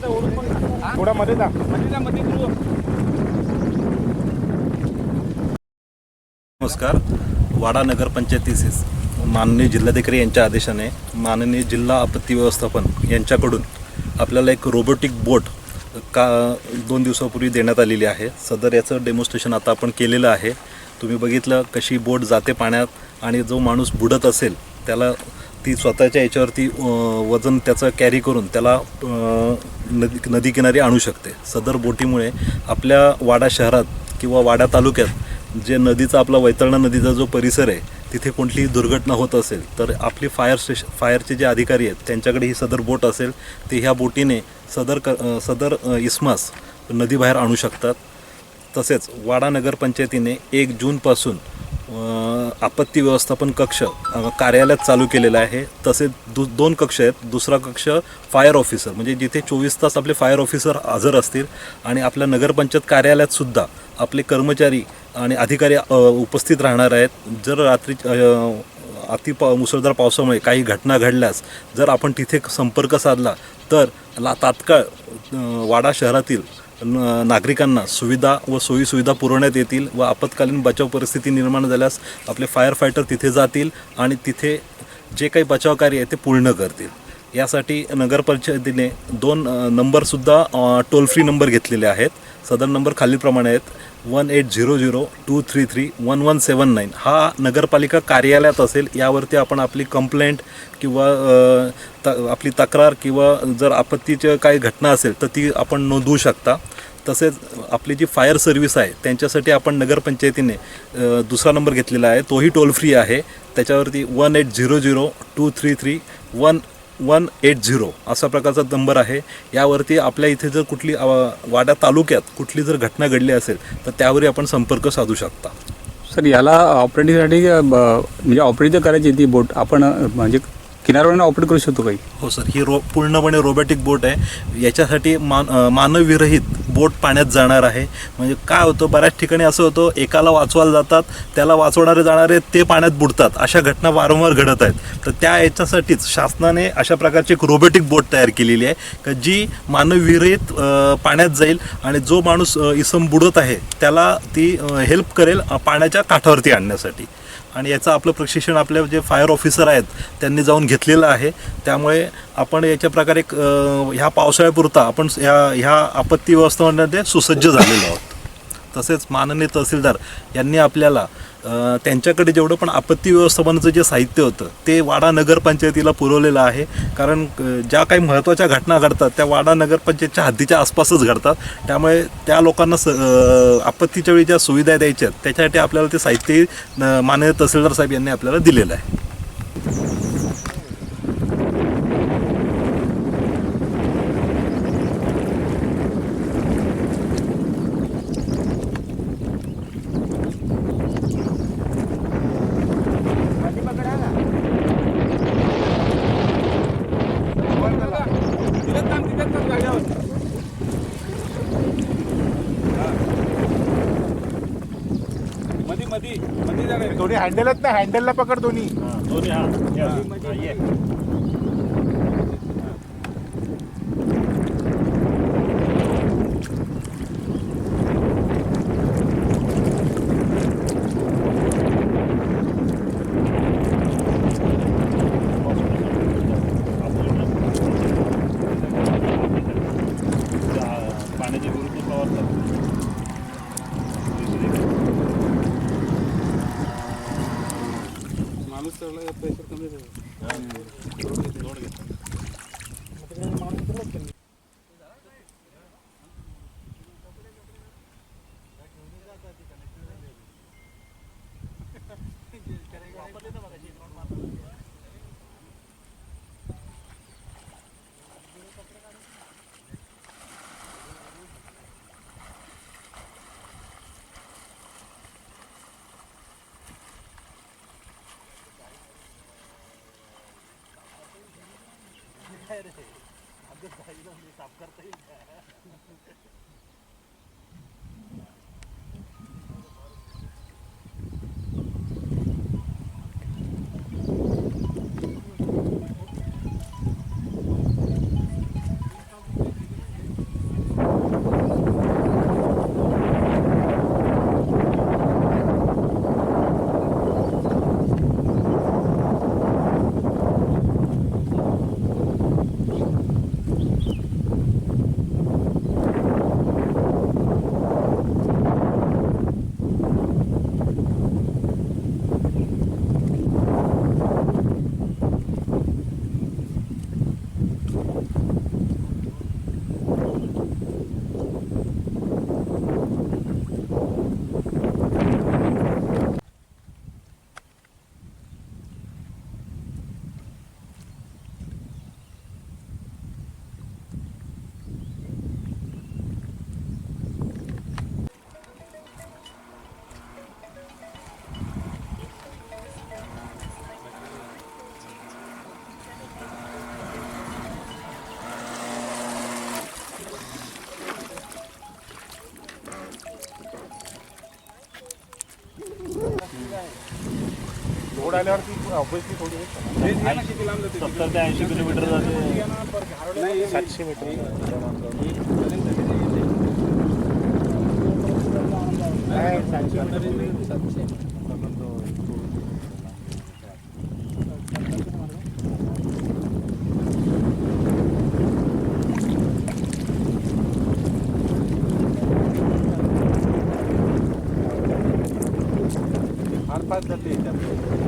थोडा मध्ये जा. नमस्कार. वाडा नगरपंचायतीस माननीय जिल्हाधिकारी यांच्या आदेशाने माननीय जिल्हा आपत्ती व्यवस्थापन यांच्याकडून आपल्याला एक रोबोटिक बोट 2 दिवसापूर्वी देण्यात आलेली आहे. सदर याचं डेमॉन्स्ट्रेशन आता आपण केलेलं आहे. तुम्ही बघितलं कशी बोट जाते पाण्यात आणि जो माणूस बुडत असेल त्याला ती स्वतःच्या याच्यावरती वजन त्याचं कॅरी करून त्याला नदीकिनारी आणू शकते. सदर बोटीमुळे आपल्या वाडा शहरात किंवा वाडा तालुक्यात जे नदीचा आपला वैतरणा नदीचा जो परिसर आहे तिथे कोणतीही दुर्घटना होत असेल तर आपली फायरचे जे अधिकारी आहेत त्यांच्याकडे ही सदर बोट असेल ते ह्या बोटीने सदर इस्मास नदीबाहेर आणू शकतात. तसेच वाडा नगरपंचायतीने 1 जूनपासून आपत्ती व्यवस्थापन कक्ष कार्यालयात चालू केलेला आहे. तसेच 2 कक्ष आहेत. दुसरा कक्ष फायर ऑफिसर म्हणजे जिथे 24 तास आपले फायर ऑफिसर हजर असतील आणि आपल्या नगरपंचायत कार्यालयातसुद्धा आपले कर्मचारी आणि अधिकारी उपस्थित राहणार आहेत. जर रात्री मुसळधार पावसामुळे काही घटना घडल्यास जर आपण तिथे संपर्क साधला तर तात्काळ वाडा शहरातील नागरिकांना सुविधा व सोयीसुविधा पुरवण्यात येतील व आपत्कालीन बचाव परिस्थिती निर्माण झाल्यास आपले फायर फायटर तिथे जातील आणि तिथे जे काही बचाव कार्य आहे ते पूर्ण करतील. यासाठी नगरपंचायतीने 2 नंबरसुद्धा टोल फ्री नंबर घेतलेले आहेत. सदर नंबर खालीलप्रमाणे आहेत. 1800-233-1179 हा नगरपालिका कार्यालयात असेल. यावरती आपण आपली कंप्लेंट किंवा आपली तक्रार किंवा जर आपत्तीची काही घटना असेल तर ती आपण नोंदवू शकता. तसेच आपली जी फायर सर्व्हिस आहे त्यांच्यासाठी आपण नगरपंचायतीने दुसरा नंबर घेतलेला आहे. तोही टोल फ्री आहे. त्याच्यावरती 1800-233-1180 असा प्रकारचा नंबर आहे. यावरती आपल्या इथे जर कुठली वाडा तालुक्यात कुठली जर घटना घडली असेल तर त्यावरही आपण संपर्क साधू शकता. सर याला ऑपरेटिंगसाठी म्हणजे ऑपरेट करायची ती बोट आपण म्हणजे किनाऱ्यावरून ऑपरेट करू शकतो काही? हो सर, ही पूर्णपणे रोबोटिक बोट आहे. याच्यासाठी मानवविरहित बोट पाण्यात जाणार आहे. म्हणजे काय होतं, बऱ्याच ठिकाणी असं होतं एकाला वाचवायला जातात त्याला वाचवणारे जाणारे ते पाण्यात बुडतात. अशा घटना वारंवार घडत आहेत. तर त्या याच्यासाठीच शासनाने अशा प्रकारची एक रोबोटिक बोट तयार केलेली आहे का जी मानवविरहित पाण्यात जाईल आणि जो माणूस इसम बुडत आहे त्याला ती हेल्प करेल पाण्याच्या काठावरती आणण्यासाठी. आणि याचं आपलं प्रशिक्षण आपले जे फायर ऑफिसर आहेत त्यांनी जाऊन घेतलेलं आहे. त्यामुळे आपण याच्या प्रकारे ह्या पावसाळ्यापुरता आपण ह्या आपत्ती व्यवस्थापनामध्ये सुसज्ज झालेलो आहोत. तसेच माननीय तहसीलदार यांनी आपल्याला त्यांच्याकडे जेवढं पण आपत्ती व्यवस्थापनाचं जे साहित्य होतं ते वाडा नगरपंचायतीला पुरवलेलं आहे. कारण ज्या काही महत्त्वाच्या घटना घडतात त्या वाडा नगरपंचायतच्या हद्दीच्या आसपासच घडतात. त्यामुळे त्या लोकांना आपत्तीच्या वेळी ज्या सुविधा द्यायच्या आहेत त्याच्यासाठी आपल्याला ते साहित्य माननीय तहसीलदार साहेब यांनी आपल्याला दिलेलं आहे. दोन्ही हँडल आहेत ना, हँडलला पकड दोन्ही. पाण्याच्या विरुद्ध प्रवास करतो. माणूस चढला प्रेशर कमी झालं. साफ करता येईल. लोड आल्यावरती ऑब्विसली थोडी किती लांब जाते 70 ते 80 किलोमीटर जाते. नाही 700 मीटर फार फास्ट जाते